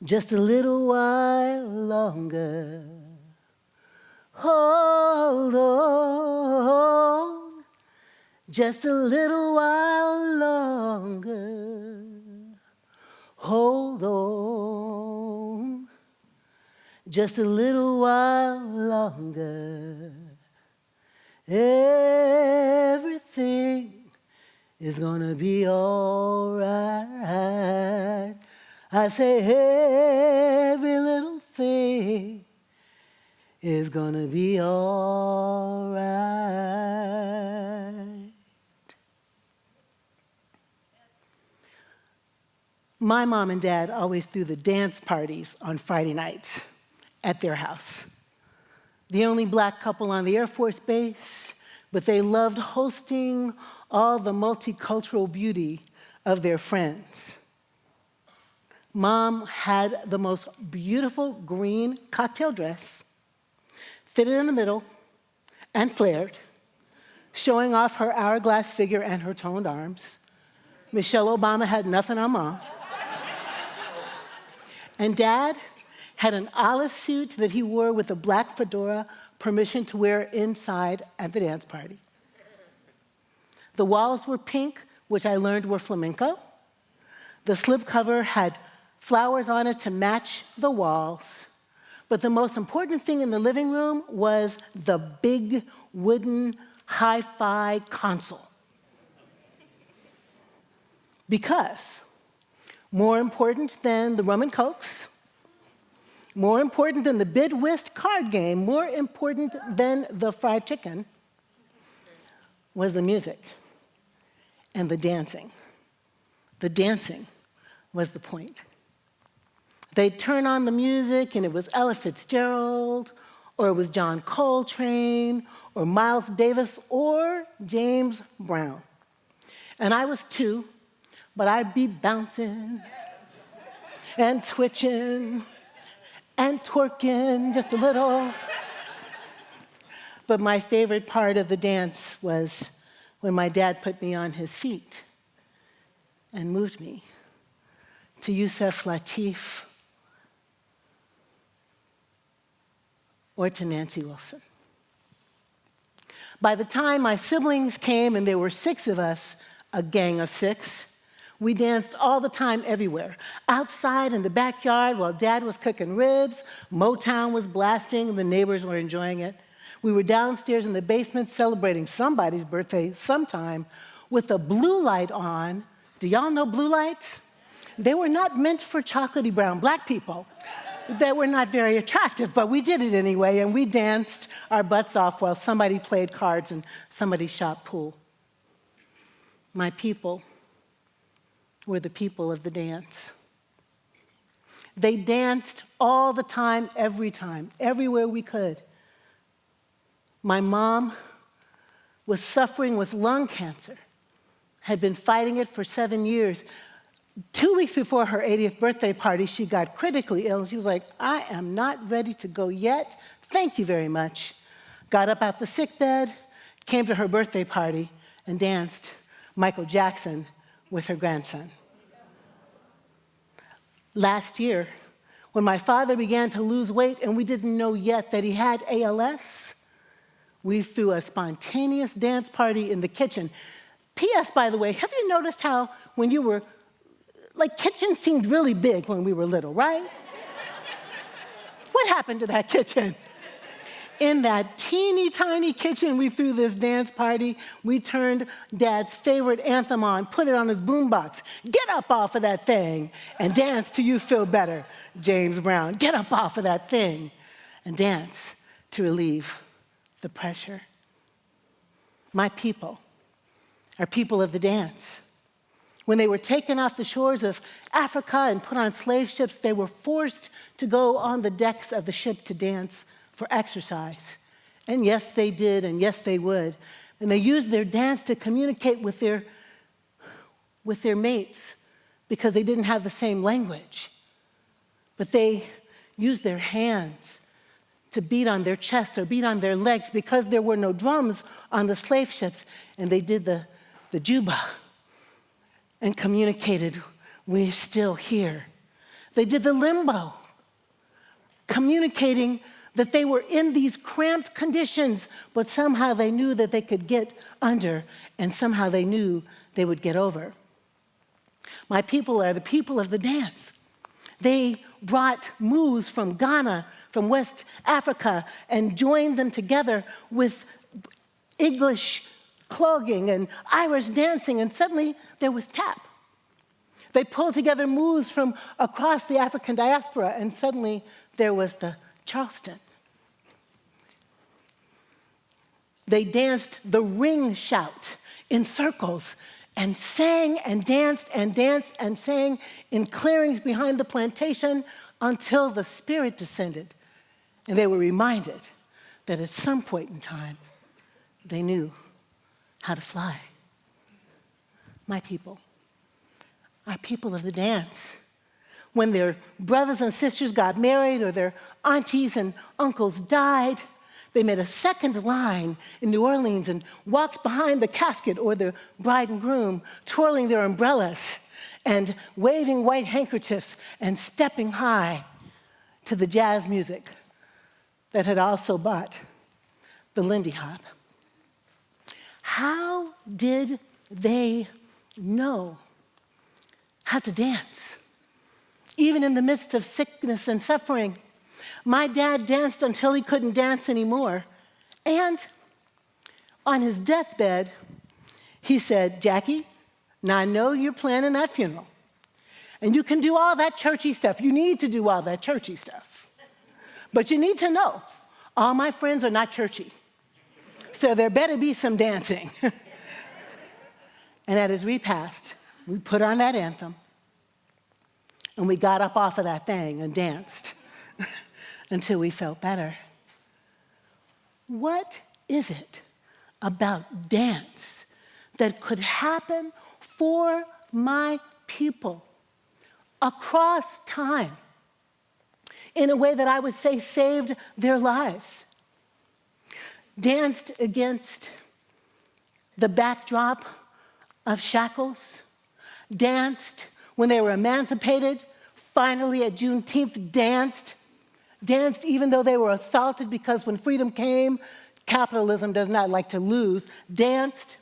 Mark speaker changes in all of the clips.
Speaker 1: just a little while longer. Hold on, just a little while longer. Hold on, just a little while longer. Everything is gonna be all right. I say every little thing is gonna be all right. My mom and dad always threw the dance parties on Friday nights at their house. The only black couple on the Air Force Base, but they loved hosting all the multicultural beauty of their friends. Mom had the most beautiful green cocktail dress, fitted in the middle and flared, showing off her hourglass figure and her toned arms. Michelle Obama had nothing on Mom. And Dad had an olive suit that he wore with a black fedora, permission to wear inside at the dance party. The walls were pink, which I learned were flamenco. The slipcover had flowers on it to match the walls. But the most important thing in the living room was the big wooden hi-fi console. Because more important than the rum and cokes, more important than the bid whist card game, more important than the fried chicken was the music and the dancing. The dancing was the point. They'd turn on the music and it was Ella Fitzgerald, or it was John Coltrane, or Miles Davis, or James Brown. And I was 2, but I'd be bouncing and twitching and twerking just a little. But my favorite part of the dance was when my dad put me on his feet and moved me to Yusef Lateef or to Nancy Wilson. By the time my siblings came, and there were 6 of us, a gang of 6, we danced all the time everywhere. Outside in the backyard while Dad was cooking ribs, Motown was blasting, and the neighbors were enjoying it. We were downstairs in the basement celebrating somebody's birthday sometime with a blue light on. Do y'all know blue lights? They were not meant for chocolatey brown black people. They were not very attractive, but we did it anyway, and we danced our butts off while somebody played cards and somebody shot pool. My people were the people of the dance. They danced all the time, everywhere we could. My mom was suffering with lung cancer, had been fighting it for 7 years. 2 weeks before her 80th birthday party, she got critically ill, and she was like, I am not ready to go yet. Thank you very much. Got up out the sickbed, came to her birthday party, and danced Michael Jackson with her grandson. Last year, when my father began to lose weight and we didn't know yet that he had ALS, we threw a spontaneous dance party in the kitchen. P.S., by the way, have you noticed how when you were, kitchen seemed really big when we were little, right? What happened to that kitchen? In that teeny tiny kitchen, we threw this dance party. We turned Dad's favorite anthem on, put it on his boombox. Get up off of that thing and dance till you feel better, James Brown. Get up off of that thing and dance to relieve the pressure. My people are people of the dance. When they were taken off the shores of Africa and put on slave ships, they were forced to go on the decks of the ship to dance for exercise. And yes, they did, and yes, they would. And they used their dance to communicate with their mates because they didn't have the same language. But they used their hands to beat on their chests or beat on their legs because there were no drums on the slave ships. And they did the juba and communicated, we're still here. They did the limbo, communicating that they were in these cramped conditions, but somehow they knew that they could get under, and somehow they knew they would get over. My people are the people of the dance. They brought moves from Ghana, from West Africa, and joined them together with English clogging and Irish dancing, and suddenly there was tap. They pulled together moves from across the African diaspora, and suddenly there was the Charleston. They danced the ring shout in circles and sang and danced and danced and sang in clearings behind the plantation until the Spirit descended. And they were reminded that at some point in time, they knew how to fly. My people are people of the dance. When their brothers and sisters got married or their aunties and uncles died, they made a second line in New Orleans and walked behind the casket or the bride and groom, twirling their umbrellas and waving white handkerchiefs and stepping high to the jazz music that had also bought the Lindy Hop. How did they know how to dance? Even in the midst of sickness and suffering, my dad danced until he couldn't dance anymore. And on his deathbed, he said, "Jacqui, now I know you're planning that funeral, and you can do all that churchy stuff. You need to do all that churchy stuff. But you need to know, all my friends are not churchy, so there better be some dancing." And at his repast, we put on that anthem, and we got up off of that thing and danced until we felt better. What is it about dance that could happen for my people across time in a way that I would say saved their lives? Danced against the backdrop of shackles, danced when they were emancipated, finally at Juneteenth, danced even though they were assaulted, because when freedom came, capitalism does not like to lose, danced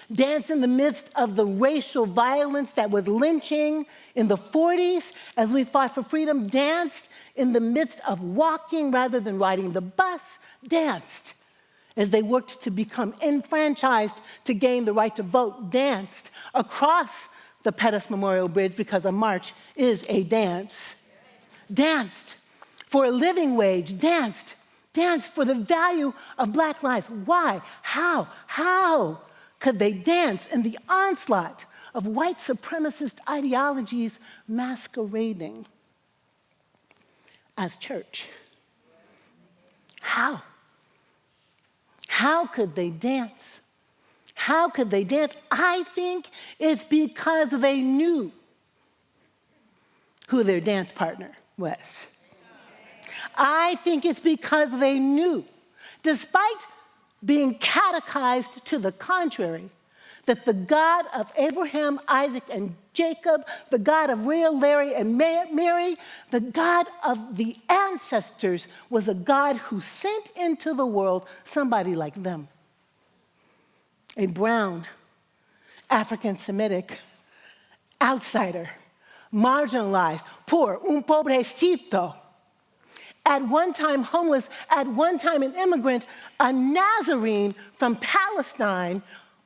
Speaker 1: in the midst of the racial violence that was lynching in the 40s as we fought for freedom, danced in the midst of walking rather than riding the bus, danced as they worked to become enfranchised to gain the right to vote, danced across the Pettus Memorial Bridge because a march is a dance, danced for a living wage, danced for the value of Black lives. Why? How could they dance in the onslaught of white supremacist ideologies masquerading as church? How? How could they dance? How could they dance? I think it's because they knew who their dance partner was. I think it's because they knew, despite being catechized to the contrary, that the God of Abraham, Isaac, and Jacob, the God of Rhea, Larry, and Mary, the God of the ancestors, was a God who sent into the world somebody like them. A brown, African-Semitic outsider, marginalized, poor, un pobrecito, at one time homeless, at one time an immigrant, a Nazarene from Palestine,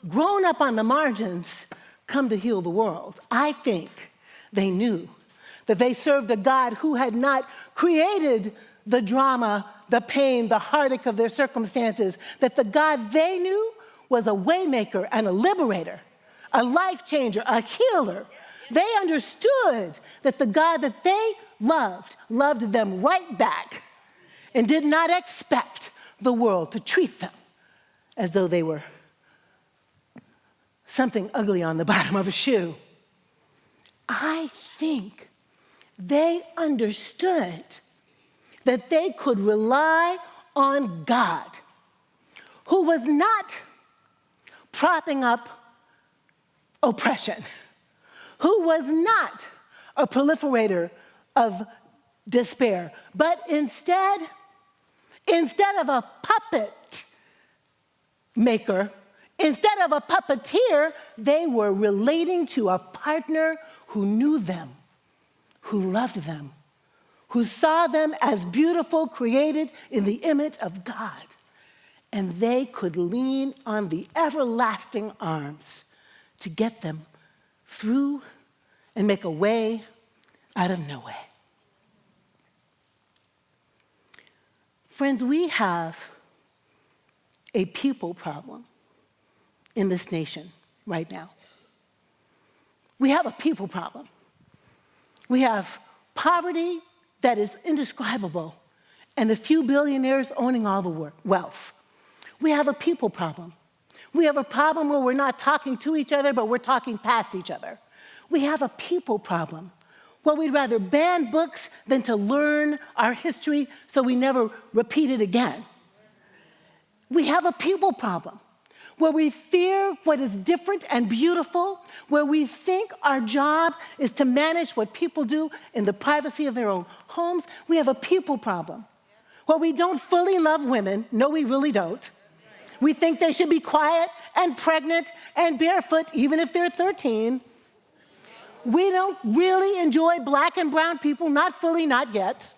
Speaker 1: grown up on the margins, come to heal the world. I think they knew that they served a God who had not created the drama, the pain, the heartache of their circumstances, that the God they knew was a waymaker and a liberator, a life changer, a healer. They understood that the God that they loved them right back and did not expect the world to treat them as though they were something ugly on the bottom of a shoe. I think they understood that they could rely on God, who was not propping up oppression, who was not a proliferator of despair. But instead of a puppet maker, instead of a puppeteer, they were relating to a partner who knew them, who loved them, who saw them as beautiful, created in the image of God. And they could lean on the everlasting arms to get them through and make a way out of no way. Friends, we have a people problem in this nation right now. We have a people problem. We have poverty that is indescribable and a few billionaires owning all the wealth. We have a people problem. We have a problem where we're not talking to each other, but we're talking past each other. We have a people problem where we'd rather ban books than to learn our history so we never repeat it again. We have a people problem where we fear what is different and beautiful, where we think our job is to manage what people do in the privacy of their own homes. We have a people problem where we don't fully love women. No, we really don't. We think they should be quiet and pregnant and barefoot, even if they're 13. We don't really enjoy black and brown people, not fully, not yet.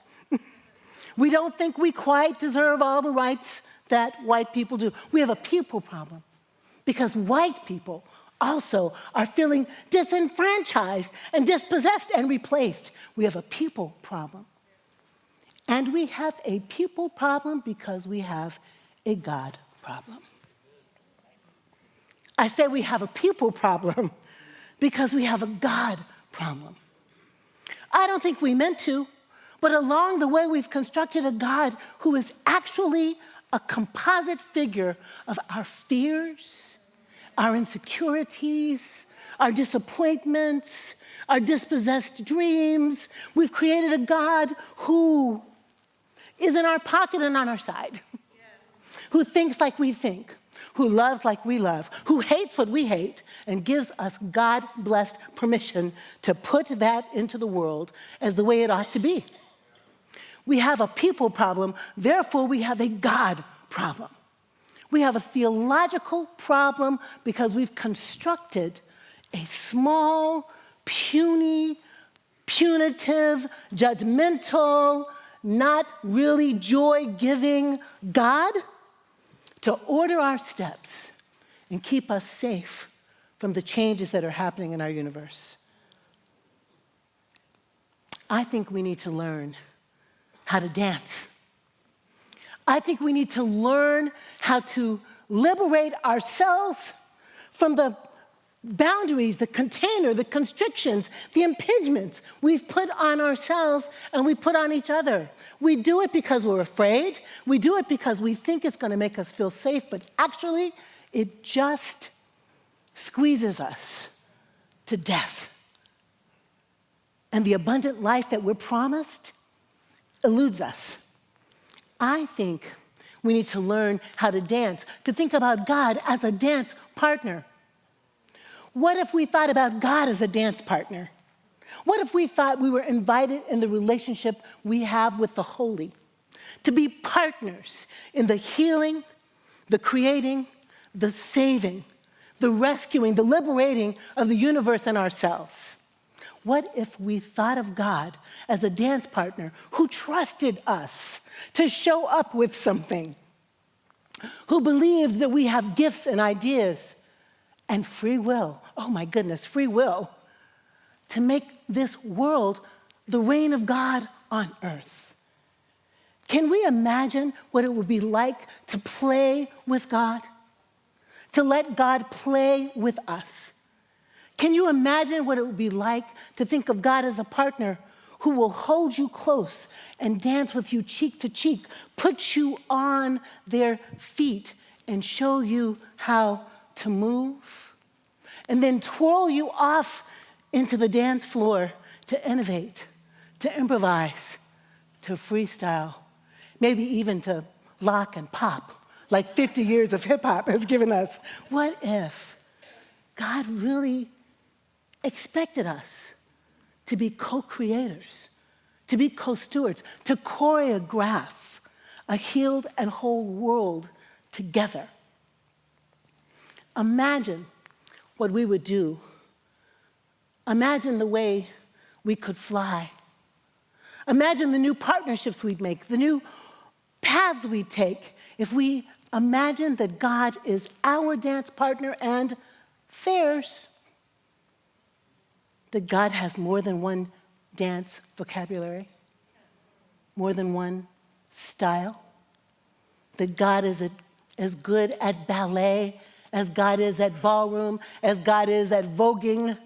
Speaker 1: We don't think we quite deserve all the rights that white people do. We have a people problem because white people also are feeling disenfranchised and dispossessed and replaced. We have a people problem. And we have a people problem because we have a God problem. I say we have a people problem because we have a God problem. I don't think we meant to, but along the way we've constructed a God who is actually a composite figure of our fears, our insecurities, our disappointments, our dispossessed dreams. We've created a God who is in our pocket and on our side, who thinks like we think, who loves like we love, who hates what we hate, and gives us God-blessed permission to put that into the world as the way it ought to be. We have a people problem, therefore we have a God problem. We have a theological problem because we've constructed a small, puny, punitive, judgmental, not really joy-giving God to order our steps and keep us safe from the changes that are happening in our universe. I think we need to learn how to dance. I think we need to learn how to liberate ourselves from the boundaries, the container, the constrictions, the impingements we've put on ourselves and we put on each other. We do it because we're afraid. We do it because we think it's going to make us feel safe, but actually it just squeezes us to death. And the abundant life that we're promised eludes us. I think we need to learn how to dance, to think about God as a dance partner. What if we thought about God as a dance partner? What if we thought we were invited in the relationship we have with the holy to be partners in the healing, the creating, the saving, the rescuing, the liberating of the universe and ourselves? What if we thought of God as a dance partner who trusted us to show up with something, who believed that we have gifts and ideas and free will, oh my goodness, free will, to make this world the reign of God on earth? Can we imagine what it would be like to play with God? To let God play with us? Can you imagine what it would be like to think of God as a partner who will hold you close and dance with you cheek to cheek, put you on their feet and show you how to move, and then twirl you off into the dance floor to innovate, to improvise, to freestyle, maybe even to lock and pop, like 50 years of hip hop has given us? What if God really expected us to be co-creators, to be co-stewards, to choreograph a healed and whole world together. Imagine what we would do. Imagine the way we could fly. Imagine the new partnerships we'd make, the new paths we'd take if we imagine that God is our dance partner and theirs. That God has more than one dance vocabulary, more than one style. That God is as good at ballet as God is at ballroom, as God is at voguing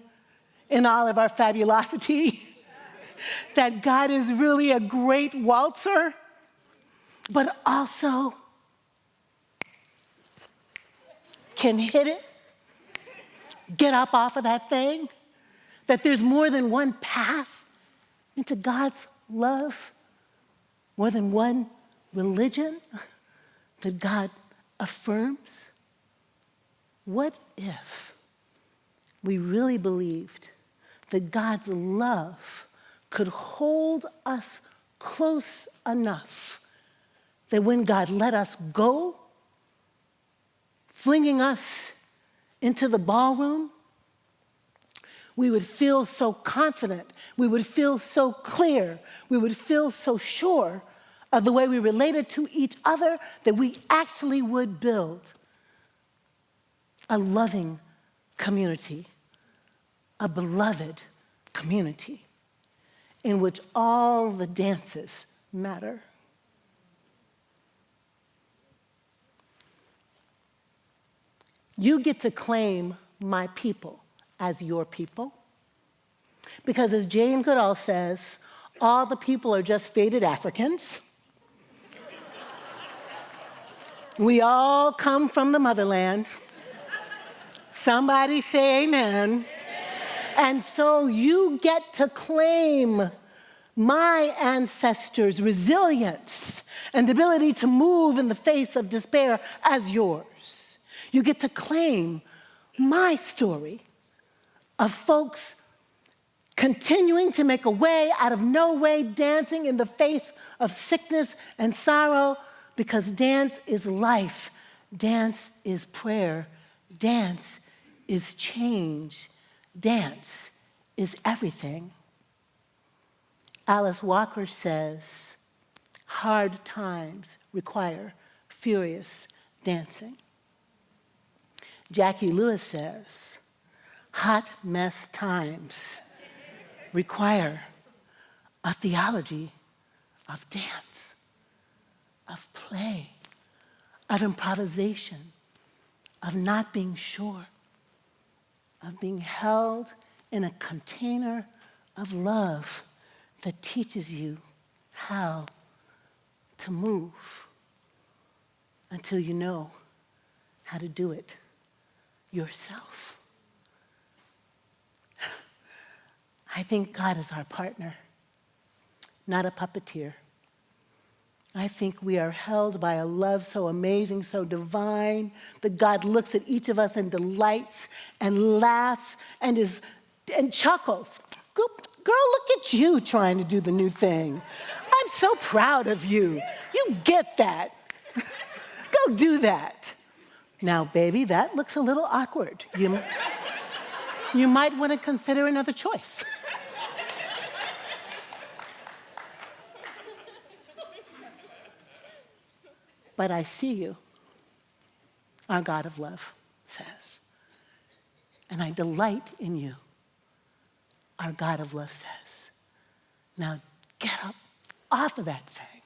Speaker 1: in all of our fabulosity. That God is really a great waltzer, but also can hit it, get up off of that thing, that there's more than one path into God's love, more than one religion that God affirms. What if we really believed that God's love could hold us close enough that when God let us go, flinging us into the ballroom, we would feel so confident, we would feel so clear, we would feel so sure of the way we related to each other that we actually would build a loving community, a beloved community in which all the dances matter. You get to claim my people as your people, because as Jane Goodall says, all the people are just faded Africans. We all come from the motherland. Somebody say amen. And so you get to claim my ancestors' resilience and ability to move in the face of despair as yours. You get to claim my story of folks continuing to make a way out of no way, dancing in the face of sickness and sorrow, because dance is life, dance is prayer, dance is change. Dance is everything. Alice Walker says, hard times require furious dancing. Jacqui Lewis says, hot mess times require a theology of dance, of play, of improvisation, of not being sure, of being held in a container of love that teaches you how to move until you know how to do it yourself. I think God is our partner, not a puppeteer. I think we are held by a love so amazing, so divine, that God looks at each of us and delights and laughs and chuckles. Girl, look at you trying to do the new thing. I'm so proud of you. You get that. Go do that. Now, baby, that looks a little awkward. You might want to consider another choice. But I see you, our God of love says. And I delight in you, our God of love says. Now get up off of that thing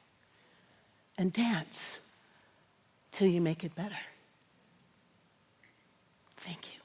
Speaker 1: and dance till you make it better. Thank you.